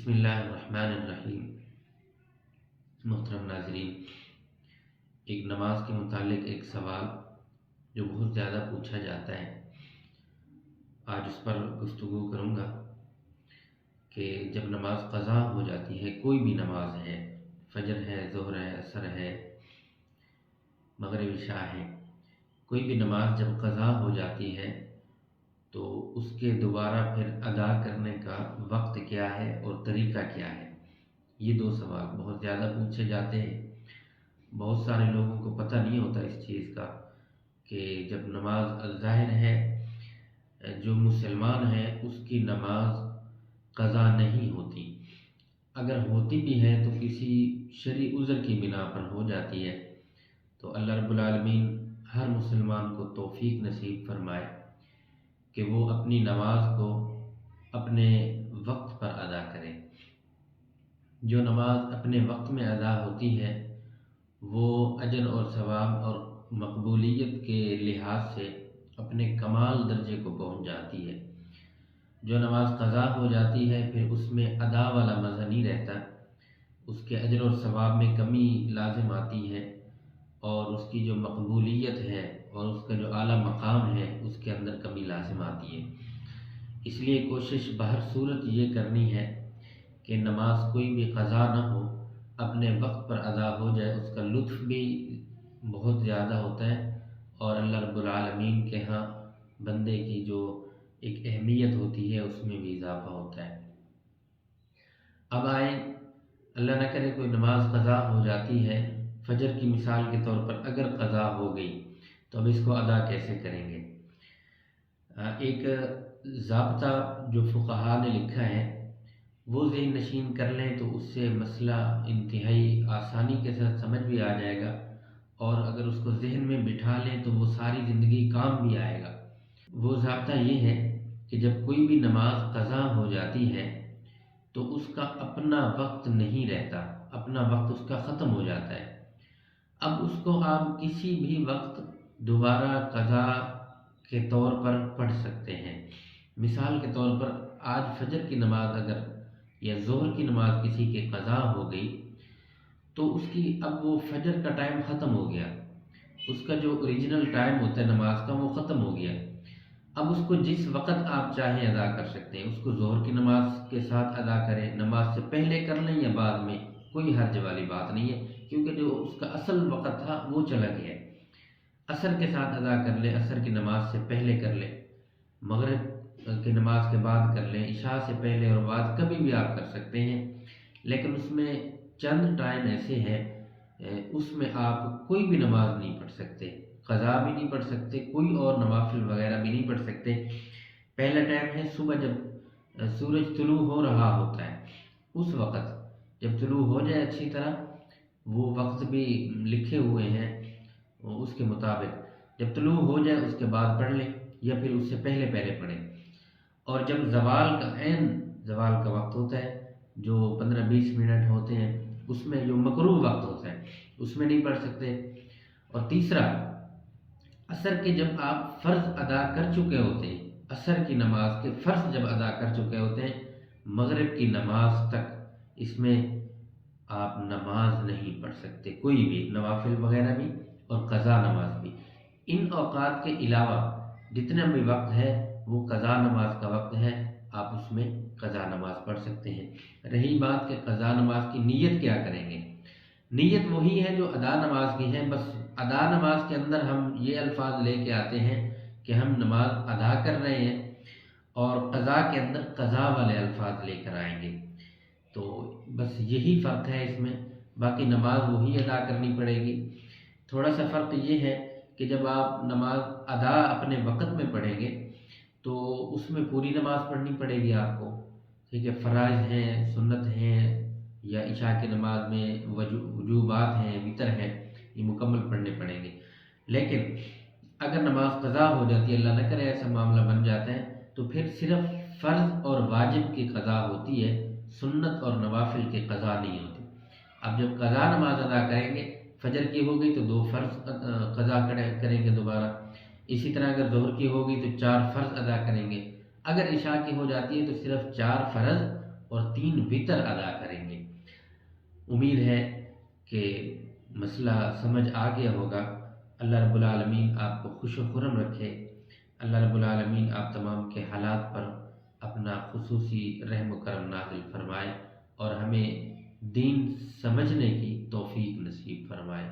بسم اللہ الرحمن الرحیم۔ محترم ناظرین، ایک نماز کے متعلق ایک سوال جو بہت زیادہ پوچھا جاتا ہے، آج اس پر گفتگو کروں گا کہ جب نماز قضا ہو جاتی ہے، کوئی بھی نماز ہے، فجر ہے، ظہر ہے، عصر ہے، مغرب عشاء ہے، کوئی بھی نماز جب قضا ہو جاتی ہے تو اس کے دوبارہ پھر ادا کرنے کا وقت کیا ہے اور طریقہ کیا ہے؟ یہ دو سوال بہت زیادہ پوچھے جاتے ہیں۔ بہت سارے لوگوں کو پتہ نہیں ہوتا اس چیز کا کہ جب نماز ظاہر ہے جو مسلمان ہے اس کی نماز قضا نہیں ہوتی، اگر ہوتی بھی ہے تو کسی شرعی عذر کی بنا پر ہو جاتی ہے، تو اللہ رب العالمین ہر مسلمان کو توفیق نصیب فرمائے کہ وہ اپنی نماز کو اپنے وقت پر ادا کرے۔ جو نماز اپنے وقت میں ادا ہوتی ہے وہ اجر اور ثواب اور مقبولیت کے لحاظ سے اپنے کمال درجے کو پہنچ جاتی ہے۔ جو نماز قضا ہو جاتی ہے پھر اس میں ادا والا مزہ نہیں رہتا، اس کے اجر اور ثواب میں کمی لازم آتی ہے، اور اس کی جو مقبولیت ہے اور اس کا جو اعلیٰ مقام ہے اس کے اندر کمی لازم آتی ہے۔ اس لیے کوشش بہر صورت یہ کرنی ہے کہ نماز کوئی بھی قضا نہ ہو، اپنے وقت پر ادا ہو جائے، اس کا لطف بھی بہت زیادہ ہوتا ہے اور اللہ رب العالمین کے ہاں بندے کی جو ایک اہمیت ہوتی ہے اس میں بھی اضافہ ہوتا ہے۔ اب آئیں، اللہ نہ کرے کوئی نماز قضا ہو جاتی ہے، فجر کی مثال کے طور پر اگر قضا ہو گئی تو اب اس کو ادا کیسے کریں گے؟ ایک ضابطہ جو فقہا نے لکھا ہے وہ ذہن نشین کر لیں تو اس سے مسئلہ انتہائی آسانی کے ساتھ سمجھ بھی آ جائے گا، اور اگر اس کو ذہن میں بٹھا لیں تو وہ ساری زندگی کام بھی آئے گا۔ وہ ضابطہ یہ ہے کہ جب کوئی بھی نماز قضا ہو جاتی ہے تو اس کا اپنا وقت نہیں رہتا، اپنا وقت اس کا ختم ہو جاتا ہے۔ اب اس کو آپ کسی بھی وقت دوبارہ قضا کے طور پر پڑھ سکتے ہیں۔ مثال کے طور پر آج فجر کی نماز اگر یا ظہر کی نماز کسی کے قضا ہو گئی تو اس کی اب وہ فجر کا ٹائم ختم ہو گیا، اس کا جو اوریجنل ٹائم ہوتا ہے نماز کا وہ ختم ہو گیا۔ اب اس کو جس وقت آپ چاہیں ادا کر سکتے ہیں، اس کو ظہر کی نماز کے ساتھ ادا کریں، نماز سے پہلے کر لیں یا بعد میں، کوئی حرج والی بات نہیں ہے، کیونکہ جو اس کا اصل وقت تھا وہ چلا گیا ہے۔ عصر کے ساتھ ادا کر لیں، عصر کی نماز سے پہلے کر لیں، مغرب کی نماز کے بعد کر لیں، عشاء سے پہلے اور بعد کبھی بھی آپ کر سکتے ہیں، لیکن اس میں چند ٹائم ایسے ہیں اس میں آپ کوئی بھی نماز نہیں پڑھ سکتے، قضا بھی نہیں پڑھ سکتے، کوئی اور نوافل وغیرہ بھی نہیں پڑھ سکتے۔ پہلا ٹائم ہے صبح جب سورج طلوع ہو رہا ہوتا ہے، اس وقت جب طلوع ہو جائے اچھی طرح، وہ وقت بھی لکھے ہوئے ہیں اس کے مطابق، جب طلوع ہو جائے اس کے بعد پڑھ لیں یا پھر اس سے پہلے پڑھیں۔ اور جب زوال کا وقت ہوتا ہے جو 15-20 منٹ ہوتے ہیں، اس میں جو مکروہ وقت ہوتا ہے اس میں نہیں پڑھ سکتے۔ اور تیسرا، عصر کے جب آپ فرض ادا کر چکے ہوتے ہیں، عصر کی نماز کے فرض جب ادا کر چکے ہوتے ہیں، مغرب کی نماز تک اس میں آپ نماز نہیں پڑھ سکتے، کوئی بھی نوافل وغیرہ بھی اور قضا نماز بھی۔ ان اوقات کے علاوہ جتنا بھی وقت ہے وہ قضا نماز کا وقت ہے، آپ اس میں قضا نماز پڑھ سکتے ہیں۔ رہی بات کہ قضا نماز کی نیت کیا کریں گے، نیت وہی ہے جو ادا نماز کی ہے، بس ادا نماز کے اندر ہم یہ الفاظ لے کے آتے ہیں کہ ہم نماز ادا کر رہے ہیں، اور قضا کے اندر قضا والے الفاظ لے کر آئیں گے، تو بس یہی فرق ہے اس میں، باقی نماز وہی ادا کرنی پڑے گی۔ تھوڑا سا فرق یہ ہے کہ جب آپ نماز ادا اپنے وقت میں پڑھیں گے تو اس میں پوری نماز پڑھنی پڑے گی آپ کو، ٹھیک ہے، فرائض ہیں، سنت ہیں، یا عشاء کی نماز میں وجوبات ہیں، وتر ہے، یہ مکمل پڑھنے پڑیں گے۔ لیکن اگر نماز قضا ہو جاتی ہے، اللہ نہ کرے ایسا معاملہ بن جاتا ہے، تو پھر صرف فرض اور واجب کی قضا ہوتی ہے، سنت اور نوافل کی قضا نہیں ہوتی۔ اب جب قضا نماز ادا کریں گے، فجر کی ہو گئی تو 2 فرض قضا کریں گے دوبارہ، اسی طرح اگر ظہر کی ہوگی تو 4 فرض ادا کریں گے، اگر عشاء کی ہو جاتی ہے تو صرف 4 فرض اور 3 وتر ادا کریں گے۔ امید ہے کہ مسئلہ سمجھ آ گیا ہوگا۔ اللہ رب العالمین آپ کو خوش و خرم رکھے۔ اللہ رب العالمین آپ تمام کے حالات پر اپنا خصوصی رحم و کرم نازل فرمائے اور ہمیں دین سمجھنے کی توفیق نصیب فرمائے۔